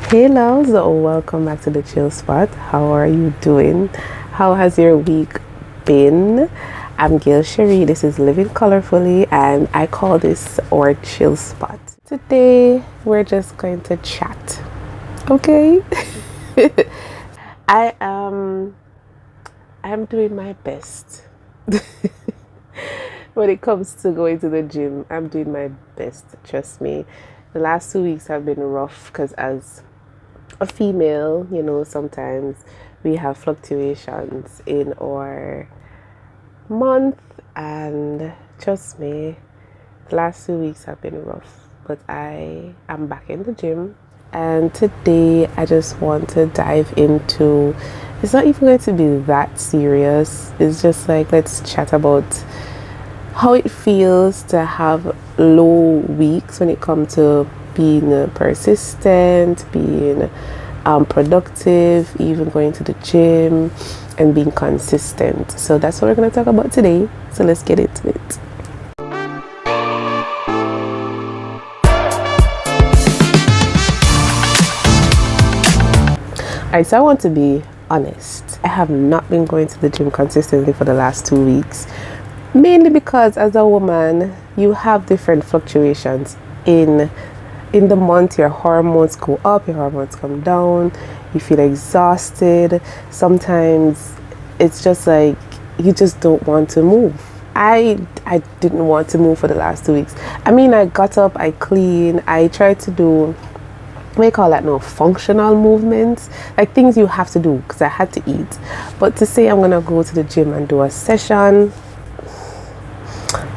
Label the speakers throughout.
Speaker 1: Hey loves, welcome back to the chill spot. How are you doing? How has your week been? I'm Gail Sheree. This is Living Colorfully, and I call this our chill spot. Today we're just going to chat. Okay? I'm doing my best. When it comes to going to the gym, I'm doing my best. Trust me. The last 2 weeks have been rough because as a female, sometimes we have fluctuations in our month, and trust me, the last 2 weeks have been rough, but I am back in the gym, and today I just want to dive into, it's not even going to be that serious, it's just like, let's chat about how it feels to have low weeks when it comes to being persistent, being productive, even going to the gym and being consistent. So that's what we're going to talk about today. So let's get into it. Alright, so I want to be honest. I have not been going to the gym consistently for the last 2 weeks. Mainly because as a woman, you have different fluctuations in the month. Your hormones go up, your hormones come down, you feel exhausted. Sometimes it's just like you just don't want to move. I didn't want to move for the last 2 weeks. I mean, I got up, I cleaned, I tried to do, what do you call that now, functional movements, like things you have to do because I had to eat. But to say I'm gonna go to the gym and do a session,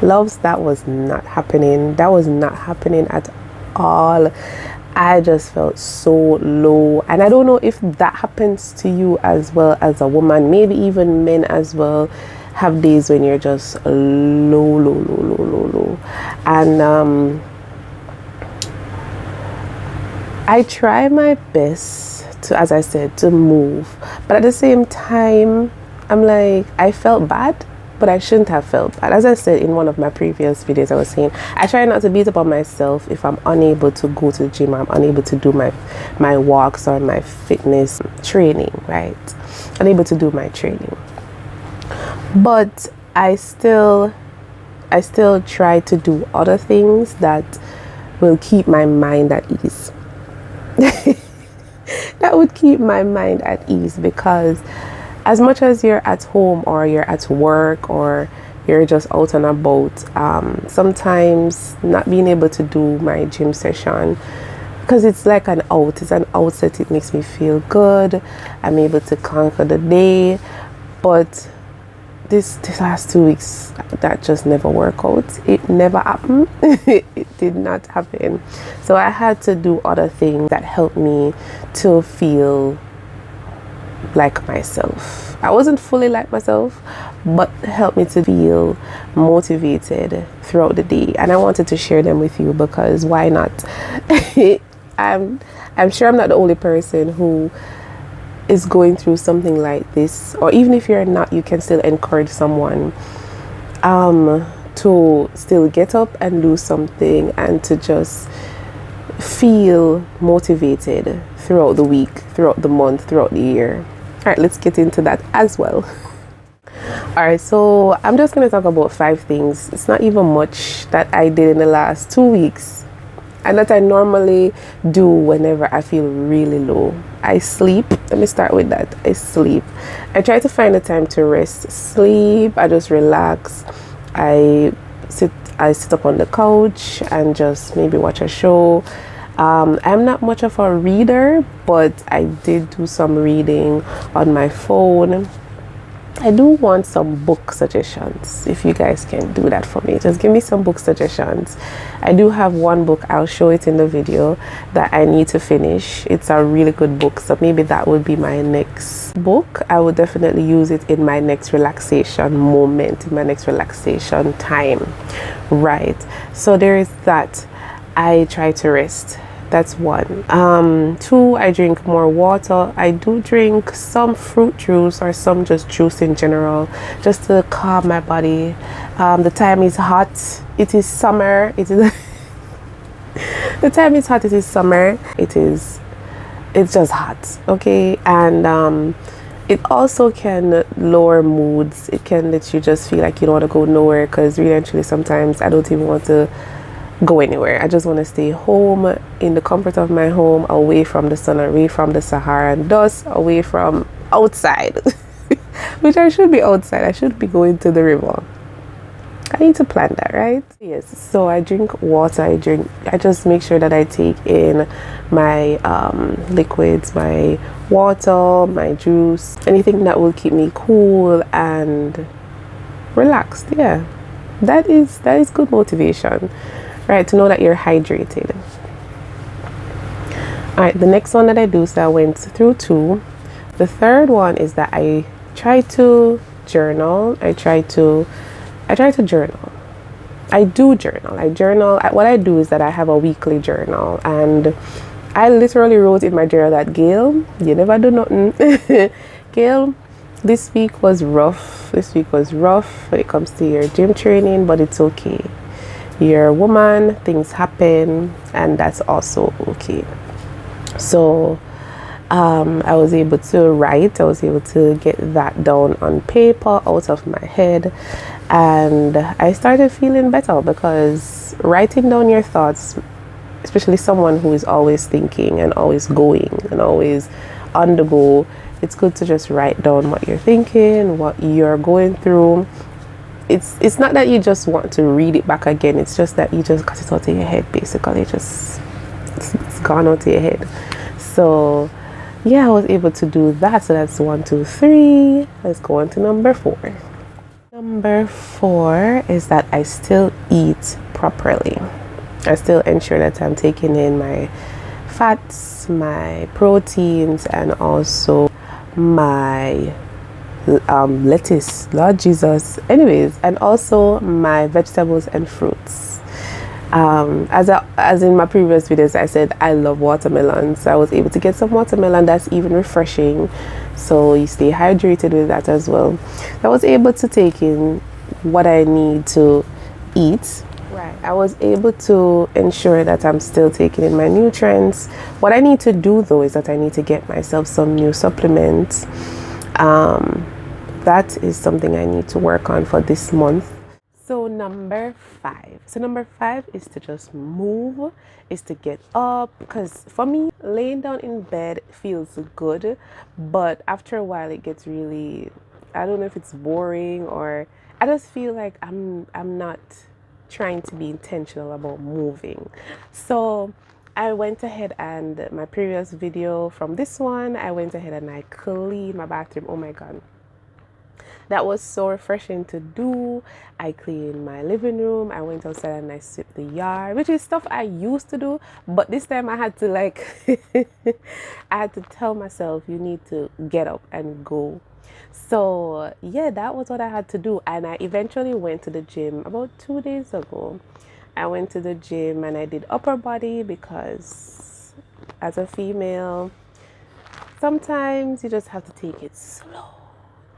Speaker 1: loves, that was not happening. That was not happening at all. I just felt so low, and I don't know if that happens to you as well as a woman. Maybe even men as well have days when you're just low. And I try my best to, as I said, to move, but at the same time I'm like, I felt bad, but I shouldn't have felt bad. As I said in one of my previous videos, I was saying I try not to beat up on myself if I'm unable to go to the gym, or I'm unable to do my walks or my fitness training, right? Unable to do my training. But I still try to do other things that will keep my mind at ease. That would keep my mind at ease, because as much as you're at home or you're at work or you're just out and about, sometimes not being able to do my gym session, because it's like it's an outset, it makes me feel good, I'm able to conquer the day. But this last 2 weeks, that just never worked out. It never happened. It did not happen. So I had to do other things that helped me to feel like myself. I wasn't fully like myself, but helped me to feel motivated throughout the day, and I wanted to share them with you, because why not? I'm sure I'm not the only person who is going through something like this, or even if you're not, you can still encourage someone to still get up and do something, and to just feel motivated throughout the week, throughout the month, throughout the year. All right, let's get into that as well. All right, so I'm just going to talk about 5 things. It's not even much that I did in the last 2 weeks, and that I normally do whenever I feel really low. I sleep. Let me start with that. I sleep. I try to find a time to rest, sleep. I just relax. I sit up on the couch and just maybe watch a show. I'm not much of a reader, but I did do some reading on my phone. I do want some book suggestions. If you guys can do that for me, just give me some book suggestions. I do have one book, I'll show it in the video, that I need to finish. It's a really good book, so maybe that would be my next book. I would definitely use it in my next relaxation moment, in my next relaxation time, right? So there is that. I try to rest. That's 1. 2, I drink more water. I do drink some fruit juice or some just juice in general, just to calm my body. The time is hot. It is summer. It is the time is hot. It is summer. It is it's just hot, okay? And it also can lower moods. It can let you just feel like you don't want to go nowhere, because really actually sometimes I don't even want to go anywhere. I just want to stay home in the comfort of my home, away from the sun, away from the Saharan dust, away from outside. Which I should be outside. I should be going to the river. I need to plan that, right? Yes. So I drink water. I just make sure that I take in my liquids, my water, my juice, anything that will keep me cool and relaxed. Yeah, that is good motivation, right? To know that you're hydrated. All right. The next one that I do, so I went through 2. The third one is that I try to journal. I try to journal. I do journal. What I do is that I have a weekly journal, and I literally wrote in my journal that, Gail, you never do nothing. Gail, this week was rough. This week was rough when it comes to your gym training, but it's okay. You're a woman, things happen, and that's also okay. So I was able to write. I was able to get that down on paper, out of my head, and I started feeling better, because writing down your thoughts, especially someone who is always thinking and always going and always on the go, it's good to just write down what you're thinking, what you're going through. It's not that you just want to read it back again. It's just that you just got it out of your head, basically. It's gone out of your head. So yeah, I was able to do that. So that's 1, 2, 3. Let's go on to number 4. Number 4 is that I still eat properly. I still ensure that I'm taking in my fats, my proteins, and also my lettuce, Lord Jesus. Anyways, and also my vegetables and fruits. As in my previous videos, I said I love watermelon, so I was able to get some watermelon. That's even refreshing, so you stay hydrated with that as well. I was able to take in what I need to eat. Right. I was able to ensure that I'm still taking in my nutrients. What I need to do though is that I need to get myself some new supplements. That is something I need to work on for this month. So number 5. So number 5 is to just move, is to get up, because for me, laying down in bed feels good, but after a while it gets really, I don't know if it's boring, or I just feel like I'm not trying to be intentional about moving. So I went ahead, and my previous video from this one, I went ahead and I cleaned my bathroom. Oh my god, that was so refreshing to do. I cleaned my living room. I went outside and I swept the yard, which is stuff I used to do. But this time I had to I had to tell myself, you need to get up and go. So yeah, that was what I had to do. And I eventually went to the gym about 2 days ago. I went to the gym and I did upper body, because as a female, sometimes you just have to take it slow.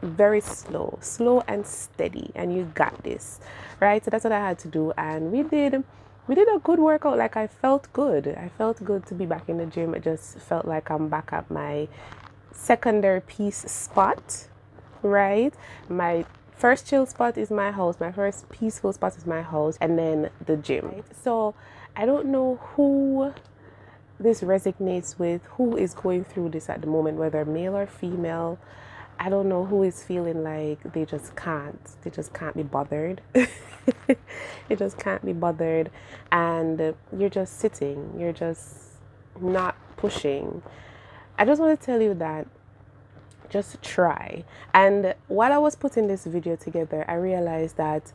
Speaker 1: Very slow and steady, and you got this, right? So that's what I had to do, and we did a good workout. Like, I felt good to be back in the gym. It just felt like I'm back at my secondary peace spot, right? My first chill spot is my house, my first peaceful spot is my house, and then the gym, right? So I don't know who this resonates with, who is going through this at the moment, whether male or female. I don't know who is feeling like they just can't be bothered. They just can't be bothered, and you're just sitting, you're just not pushing. I just want to tell you that just try. And while I was putting this video together, I realized that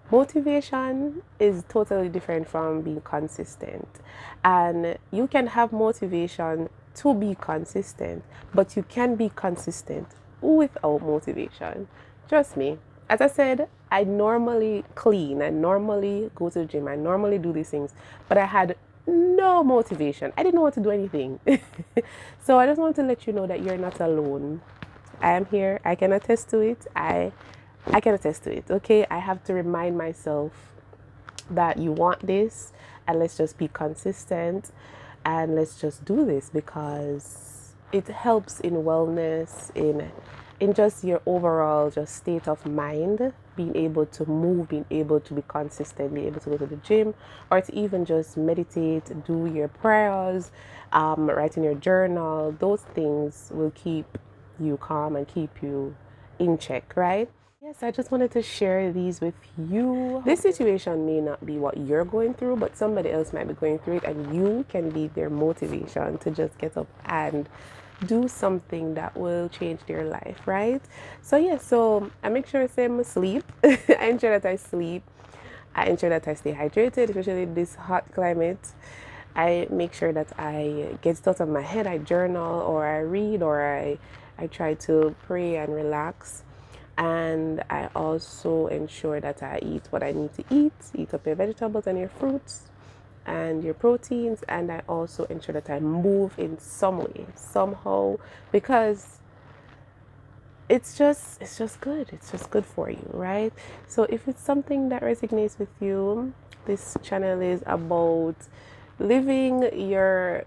Speaker 1: motivation is totally different from being consistent, and you can have motivation to be consistent, but you can be consistent without motivation. Trust me. As I said, I normally clean, I normally go to the gym, I normally do these things, but I had no motivation. I didn't know what to do anything. So I just want to let you know that you're not alone. I am here. I can attest to it. I can attest to it. Okay, I have to remind myself that you want this, and let's just be consistent. and let's just do this because it helps in wellness, in just your overall just state of mind, being able to move, being able to be consistent, being able to go to the gym, or to even just meditate, do your prayers, write in your journal. Those things will keep you calm and keep you in check, right? Yes, I just wanted to share these with you. This situation may not be what you're going through, but somebody else might be going through it, and you can be their motivation to just get up and do something that will change their life, right? So yeah, so I make sure I say I sleep. I ensure that I sleep. I ensure that I stay hydrated, especially in this hot climate. I make sure that I get it out of my head. I journal, or I read, or I try to pray and relax. And I also ensure that I eat what I need to eat up your vegetables and your fruits and your proteins. And I also ensure that I move in some way, somehow, because it's just good. It's just good for you, right? So if it's something that resonates with you, this channel is about living your,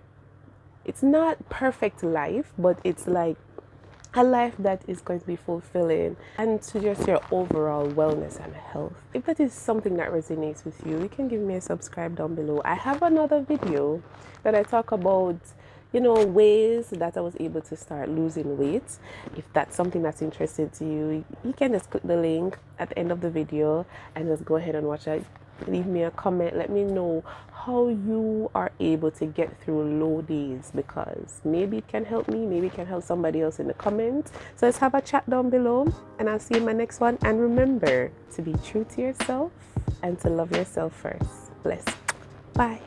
Speaker 1: it's not perfect life, but it's like a life that is going to be fulfilling and to just your overall wellness and health. If that is something that resonates with you, you can give me a subscribe down below. I have another video that I talk about, ways that I was able to start losing weight. If that's something that's interesting to you, you can just click the link at the end of the video and just go ahead and watch it. Leave me a comment. Let me know how you are able to get through low days, because maybe it can help me, maybe it can help somebody else in the comments. So let's have a chat down below, and I'll see you in my next one. And remember to be true to yourself and to love yourself first. Bless. Bye.